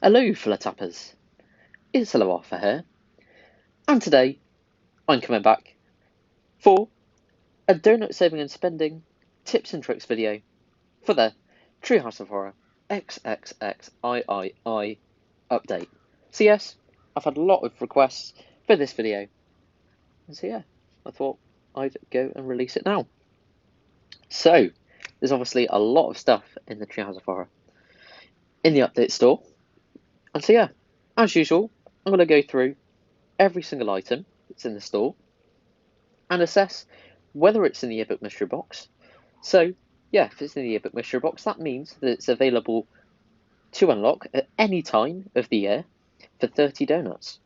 Hello, fellow tappers. It's ElloArfur here, and today I'm coming back for a donut saving and spending tips and tricks video for the Treehouse of Horror XXXIII update. So yes, I've had a lot of requests for this video, and so yeah, I thought I'd go and release it now. So there's obviously a lot of stuff in the Treehouse of Horror in the update store, and so yeah, as usual, I'm going to go through every single item that's in the store and assess whether it's in the Yearbook mystery box. So yeah, if it's in the Yearbook mystery box, that means that it's available to unlock at any time of the year for 30 donuts.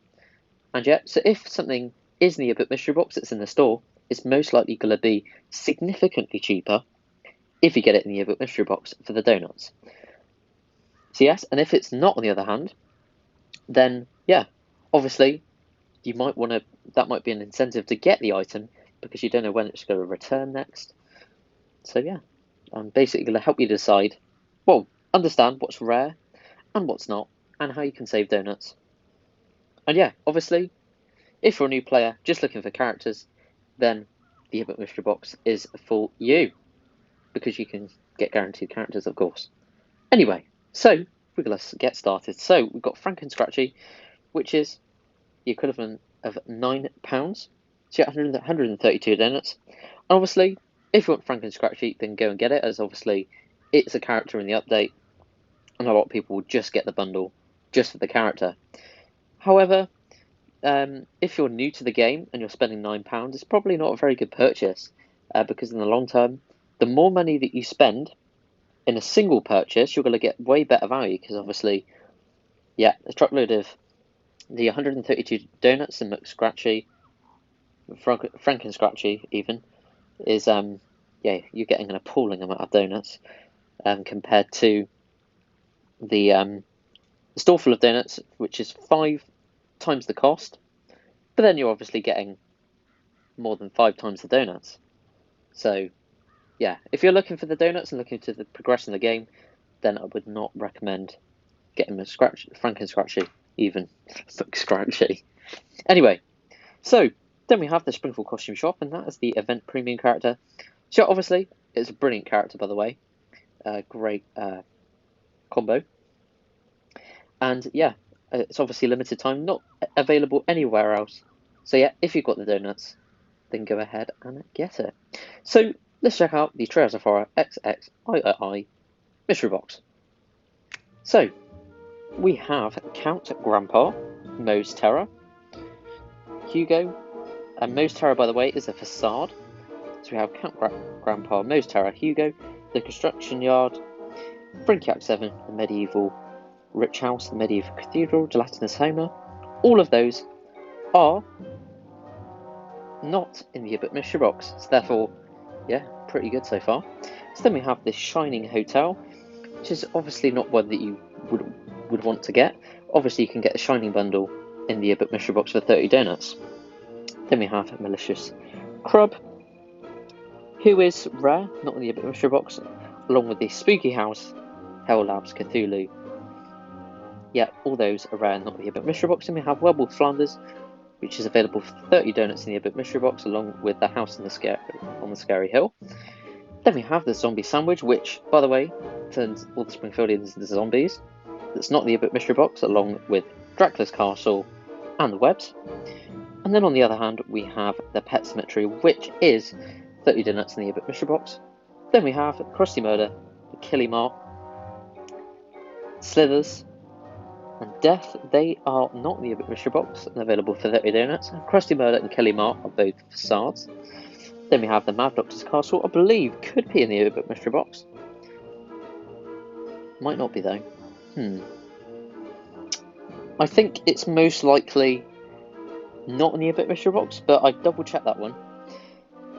And yet, so if something is in the Yearbook mystery box that's in the store, it's most likely going to be significantly cheaper if you get it in the Yearbook mystery box for the donuts. So yes, and if it's not, on the other hand, then yeah, obviously you might want to, that might be an incentive to get the item because you don't know when it's going to return next. So yeah, I'm basically going to help you decide, well, understand what's rare and what's not, and how you can save donuts. And yeah, obviously, if you're a new player just looking for characters, then the Yearbook mystery box is for you, because you can get guaranteed characters, of course. Anyway, so we're going to get started. So we've got Frank and Scratchy, which is the equivalent of £9. So yeah, 132 donuts. And obviously, if you want Frank and Scratchy, then go and get it, as obviously it's a character in the update, and a lot of people will just get the bundle just for the character. However, if you're new to the game and you're spending £9, it's probably not a very good purchase, because in the long term, the more money that you spend in a single purchase, you're going to get way better value, because obviously, yeah, a truckload of the 132 donuts and McScratchy, Frank and Scratchy even, is yeah, you're getting an appalling amount of donuts compared to the store full of donuts, which is 5 times the cost, but then you're obviously getting more than 5 times the donuts. So yeah, if you're looking for the donuts and looking to the progression of the game, then I would not recommend getting Frank and Scratchy, even Scratchy. Anyway, so then we have the Springfield costume shop, and that is the event premium character. So obviously, it's a brilliant character, by the way. Great combo. And yeah, it's obviously limited time, not available anywhere else. So yeah, if you've got the donuts, then go ahead and get it. So let's check out the Treehouse of Horror XXIII mystery box. So we have Count Grandpa, Moe's Terror, Hugo, and Moe's Terror, by the way, is a facade. So we have Count Grandpa, Moe's Terror, Hugo, the construction yard, Frinkiac 7, the medieval rich house, the medieval cathedral, gelatinous Homer. All of those are not in the Yearbook mystery box. So therefore, yeah, pretty good so far. So then we have this Shining Hotel, which is obviously not one that you would want to get. Obviously, you can get the Shining bundle in the Yearbook mystery box for 30 donuts. Then we have Malicious Crub, who is rare, not in the Yearbook mystery box, along with the Spooky House, Hell Labs, Cthulhu. Yeah, all those are rare, not in the Yearbook mystery box. And we have Werewolf Flanders, which is available for 30 donuts in the Yearbook mystery box, along with the House on the Scary Hill. Then we have the Zombie Sandwich, which, by the way, turns all the Springfieldians into zombies. That's not in the Yearbook mystery box, along with Dracula's Castle and the Webs. And then on the other hand, we have the Pet Cemetery, which is 30 donuts in the Yearbook mystery box. Then we have Krusty Murder, the Killimart, Slithers, and Death. They are not in the Yearbook mystery box and available for 30 donuts. And Krusty Murder and Killimart are both facades. Then we have the Mad Doctor's Castle, I believe could be in the Yearbook mystery box. Might not be though. I think it's most likely not in the Yearbook mystery box, but I double check that one.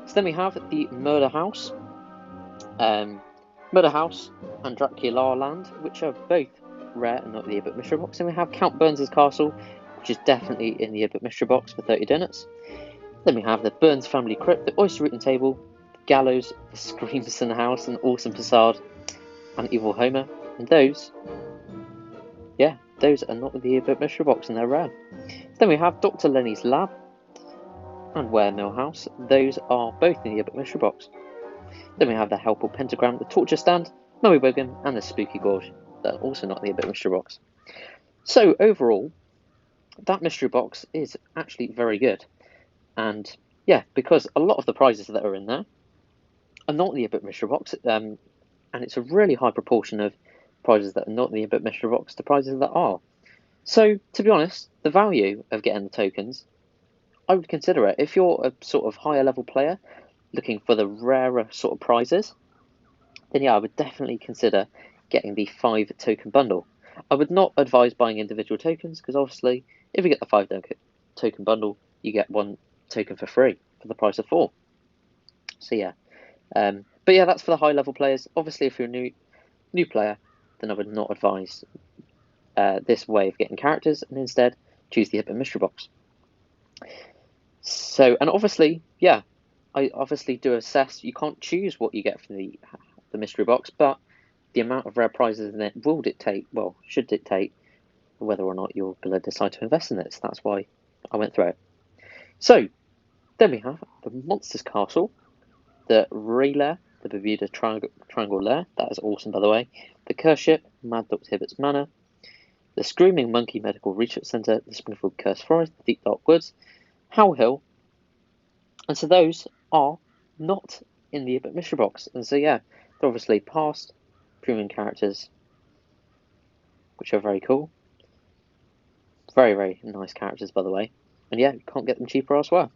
So then we have the Murder House, and Dracula Land, which are both rare and not in the Yearbook mystery box. And we have Count Burns' Castle, which is definitely in the Yearbook mystery box for 30 donuts. Then we have the Burns Family Crypt, the Oyster Root and Table, the Gallows, the Screams in the House, an Awesome Facade, and Evil Homer. And those, yeah, Those are not the Yearbook mystery box and they're rare. Then we have Dr. Lenny's Lab and Ware Millhouse. Those are both in the Yearbook mystery box. Then we have the Helpful Pentagram, the Torture Stand, Mummy Wiggum, and the Spooky Gorge. They're also not in the Yearbook mystery box. So overall, that mystery box is actually very good. And yeah, because a lot of the prizes that are in there are not in the Yearbook mystery box, and it's a really high proportion of prizes that are not in the Yearbook mystery box to prizes that are. So, to be honest, the value of getting the tokens, I would consider it. If you're a sort of higher level player looking for the rarer sort of prizes, then yeah, I would definitely consider getting the 5 token bundle. I would not advise buying individual tokens because obviously, if you get the 5 token bundle, you get 1 token for free for the price of 4. So yeah, but yeah, that's for the high level players. Obviously, if you're a new player, then I would not advise this way of getting characters, and instead choose the Yearbook mystery box. So, and obviously, yeah, I obviously do assess. You can't choose what you get from the mystery box, but the amount of rare prizes in it will dictate, well, should dictate whether or not you're going to decide to invest in it. So that's why I went through it. So then we have the Monsters Castle, the Ray Lair, the Bermuda Triangle Lair. That is awesome, by the way. The Curse Ship, Mad Dr. Hibbert's Manor, the Screaming Monkey Medical Research Centre, the Springfield Cursed Forest, the Deep Dark Woods, Howl Hill. And so those are not in the Yearbook mystery box. And so yeah, they're obviously past premium characters, which are very cool. Very, very nice characters, by the way. And yeah, you can't get them cheaper elsewhere.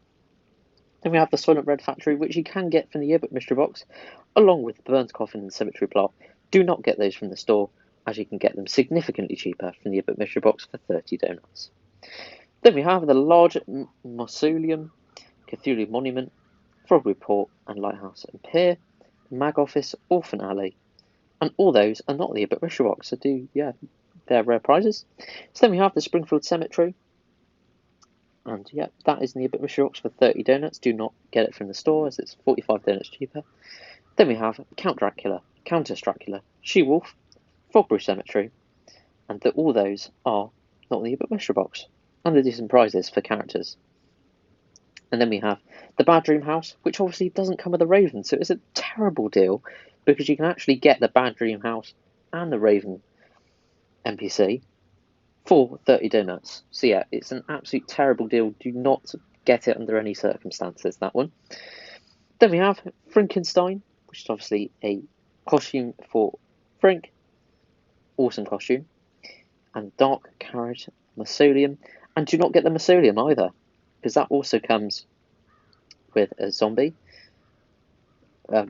Then we have the Silent Red Factory, which you can get from the Yearbook mystery box, along with the Burnt Coffin and Cemetery Plot. Do not get those from the store, as you can get them significantly cheaper from the Yearbook mystery box for 30 donuts. Then we have the Large Mausoleum, Cthulhu Monument, Frog Report, and Lighthouse and Pier, Mag Office, Orphan Alley, and all those are not in the Yearbook mystery box, so they're rare prizes. So then we have the Springfield Cemetery, and yeah, that is in the Yearbook mystery box for 30 donuts. Do not get it from the store, as it's 45 donuts cheaper. Then we have Count Dracula, Countess Dracula, She-Wolf, Fogbrew Cemetery, and all those are not in the Yearbook mystery box, and they're decent prizes for characters. And then we have the Bad Dream House, which obviously doesn't come with a Raven, so it's a terrible deal, because you can actually get the Bad Dream House and the Raven NPC for 30 donuts. So yeah, it's an absolute terrible deal. Do not get it under any circumstances, that one. Then we have Frankenstein, which is obviously a costume for Frank. Awesome costume. And Dark Carriage Mausoleum. And do not get the Mausoleum either, because that also comes with a zombie.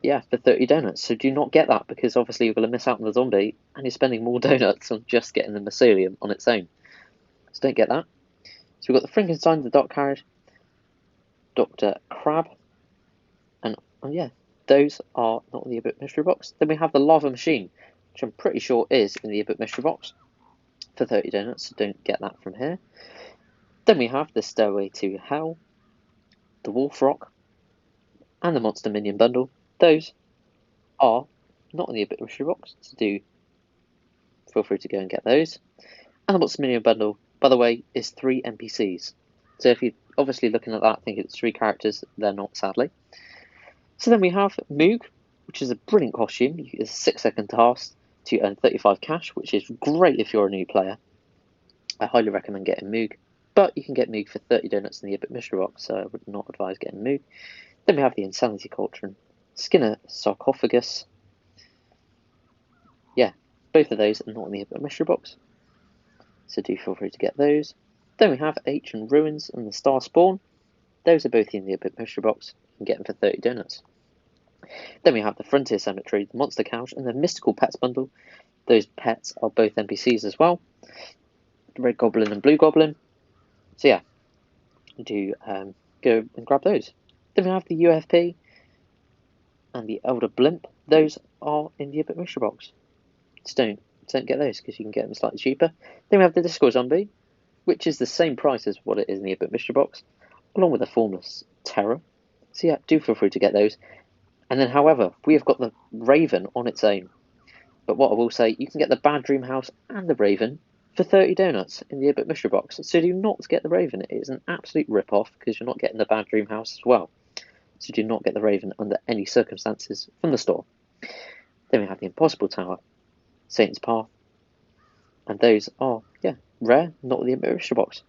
Yeah, for 30 donuts. So do not get that, because obviously you're going to miss out on the zombie, and you're spending more donuts on just getting the Mausoleum on its own. So don't get that. So we've got the Frankenstein, the Dark Carriage, Dr. Crab, and oh yeah, those are not in the Yearbook mystery box. Then we have the Lava Machine, which I'm pretty sure is in the Yearbook mystery box for 30 donuts, so don't get that from here. Then we have the Stairway to Hell, the Wolf Rock, and the Monster Minion Bundle. Those are not in the Yearbook mystery box, so do feel free to go and get those. And the Monster Minion Bundle, by the way, is 3 NPCs. So if you're obviously looking at that thinking it's 3 characters, they're not, sadly. So then we have Moog, which is a brilliant costume. It's a 6-second task to earn 35 cash, which is great if you're a new player. I highly recommend getting Moog, but you can get Moog for 30 donuts in the Yearbook mystery box, so I would not advise getting Moog. Then we have the Insanity Cauldron, Skinner Sarcophagus. Yeah, both of those are not in the Yearbook mystery box, so do feel free to get those. Then we have Ancient Ruins and the Star Spawn. Those are both in the Yearbook mystery box. You can get them for 30 donuts. Then we have the Frontier Cemetery, the Monster Couch, and the Mystical Pets Bundle. Those pets are both NPCs as well. The Red Goblin and Blue Goblin. So yeah, do go and grab those. Then we have the UFP and the Elder Blimp. Those are in the Yearbook mystery box. So don't get those, because you can get them slightly cheaper. Then we have the Disco Zombie, which is the same price as what it is in the Yearbook mystery box, along with the Formless Terror. So yeah, do feel free to get those. And then, however, we have got the Raven on its own. But what I will say, you can get the Bad Dream House and the Raven for 30 donuts in the Yearbook mystery box. So do not get the Raven. It is an absolute rip-off because you're not getting the Bad Dream House as well. So do not get the Raven under any circumstances from the store. Then we have the Impossible Tower, Satan's Path, and those are, yeah, rare, not in the Yearbook mystery box.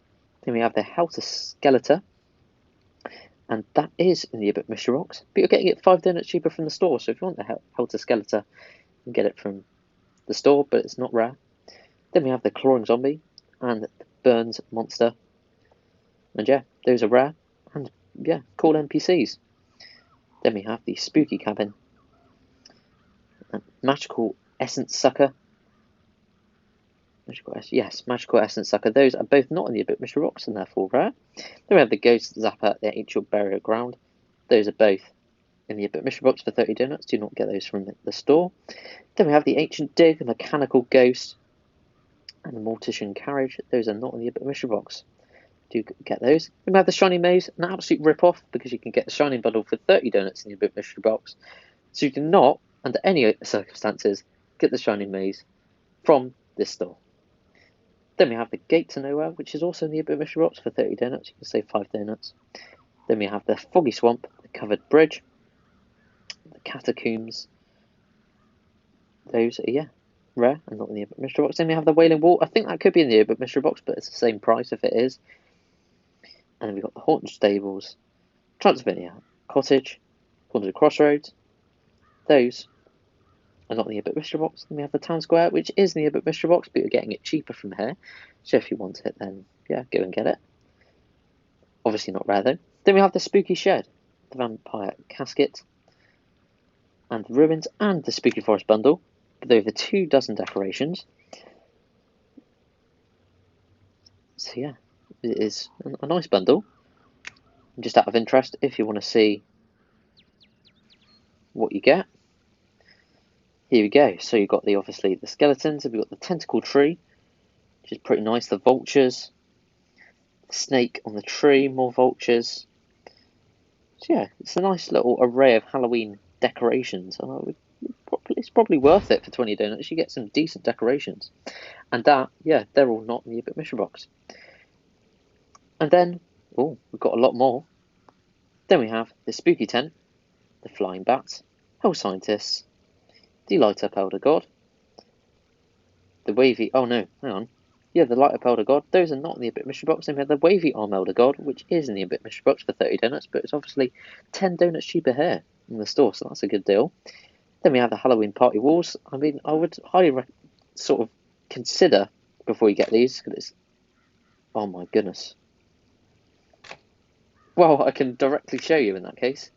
Then we have the Helter Skeleton, and that is in the Yearbook mystery box, but you're getting it 5 donuts cheaper from the store. So if you want the Helter Skeleton, you can get it from the store, but it's not rare. Then we have the Clawing Zombie and the Burns Monster, and yeah, those are rare and yeah, cool NPCs. Then we have the Spooky Cabin and Magical Essence Sucker. Magical Essence Sucker. Those are both not in the Yearbook mystery box and therefore rare. Then we have the Ghost Zapper, the Ancient Burial Ground. Those are both in the Yearbook mystery box for 30 donuts. Do not get those from the store. Then we have the Ancient Dig, the Mechanical Ghost, and the Mortician Carriage. Those are not in the Yearbook mystery box. Do get those. Then we have the Shining Maze, an absolute rip-off because you can get the Shining Bundle for 30 donuts in the Yearbook mystery box. So you do not, under any circumstances, get the Shining Maze from this store. Then we have the Gate to Nowhere, which is also in the Yearbook mystery box for 30 donuts. You can save 5 donuts. Then we have the Foggy Swamp, the Covered Bridge, the Catacombs. Those are, yeah, rare and not in the Yearbook mystery box. Then we have the Wailing Wall. I think that could be in the Yearbook mystery box, but it's the same price if it is. And then we've got the Haunted Stables, Transylvania Cottage, Haunted Crossroads. Those are not in the Yearbook mystery box. Then we have the Town Square, which is in the Yearbook mystery box, but you're getting it cheaper from here. So if you want it, then yeah, go and get it. Obviously not rare though. Then we have the Spooky Shed, the Vampire Casket, and the Ruins, and the Spooky Forest Bundle, with over 2 dozen decorations. So yeah, it is a nice bundle. Just out of interest, if you want to see what you get, here we go. So you've got obviously the skeletons, and we've got the tentacle tree, which is pretty nice. The vultures, the snake on the tree, more vultures. So yeah, it's a nice little array of Halloween decorations. It's probably worth it for 20 donuts. You get some decent decorations. And that, yeah, they're all not in the Yearbook mystery box. And then, oh, we've got a lot more. Then we have the Spooky Tent, the Flying Bats, Hell Scientists, the Light Up Elder God, the Wavy, oh no, hang on. Yeah, the Light Up Elder God, those are not in the Yearbook mystery box. Then we have the Wavy Arm Elder God, which is in the Yearbook mystery box for 30 donuts, but it's obviously 10 donuts cheaper here in the store, so that's a good deal. Then we have the Halloween Party Walls. I mean, I would highly sort of consider before you get these, because it's, oh my goodness. Well, I can directly show you in that case.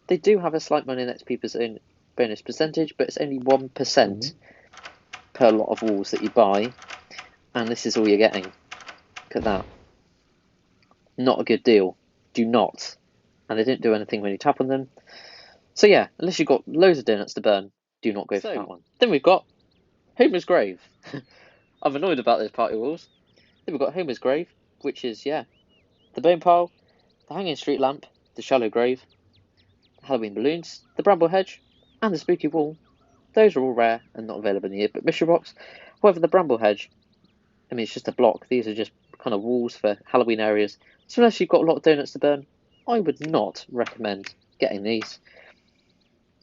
They do have a slight money next people's own bonus percentage, but it's only 1% per lot of walls that you buy, and this is all you're getting. Look at that. Not a good deal. Do not. And they don't do anything when you tap on them. So yeah, unless you've got loads of donuts to burn, do not go for that one. Then we've got Homer's Grave. I'm annoyed about those party walls. Then we've got Homer's Grave, which is, yeah, the Bone Pile, the Hanging Street Lamp, the Shallow Grave, the Halloween Balloons, the Bramble Hedge, and the Spooky Wall. Those are all rare and not available in the Yearbook mystery box. However, the Bramble Hedge, I mean, it's just a block. These are just kind of walls for Halloween areas. So unless you've got a lot of donuts to burn, I would not recommend getting these.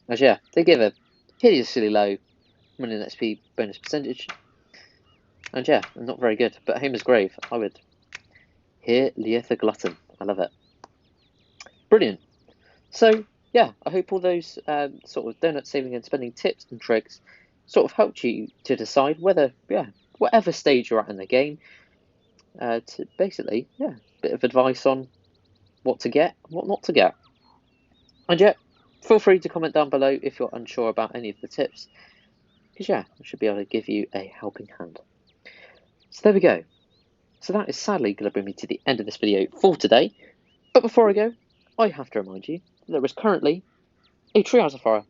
As yeah, they give a hideously low money and XP bonus percentage. And yeah, not very good. But Homer's Grave, I would. Here, Leotha Glutton. I love it. Brilliant. So yeah, I hope all those sort of donut saving and spending tips and tricks sort of helped you to decide whether, yeah, whatever stage you're at in the game, to basically, yeah, a bit of advice on what to get, what not to get. And yeah, feel free to comment down below if you're unsure about any of the tips, because yeah, I should be able to give you a helping hand. So there we go. So that is sadly going to bring me to the end of this video for today. But before I go, I have to remind you that there is currently a Treehouse of Horror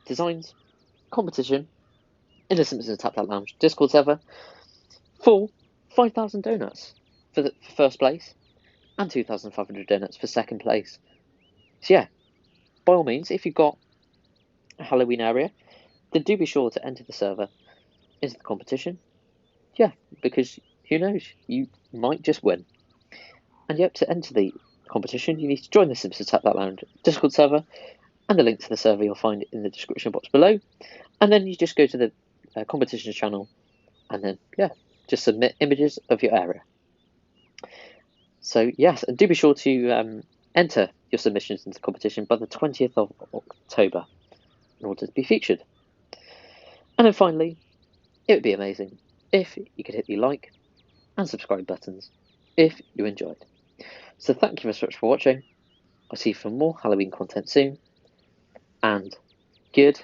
designs competition in the Simpsons Tap That Lounge Discord server for 5,000 donuts for first place and 2,500 donuts for second place. So yeah, by all means, if you've got a Halloween area, then do be sure to enter the server into the competition. yeah, because who knows, you might just win. And yep, to enter the competition, you need to join the Simpsons Tap That Lounge Discord server, and the link to the server you'll find in the description box below. And then you just go to the competition channel, and then, yeah, just submit images of your area. So, yes, and do be sure to enter your submissions into the competition by the 20th of October in order to be featured. And then finally, it would be amazing if you could hit the like and subscribe buttons if you enjoyed. So thank you so much for watching. I'll see you for more Halloween content soon, and good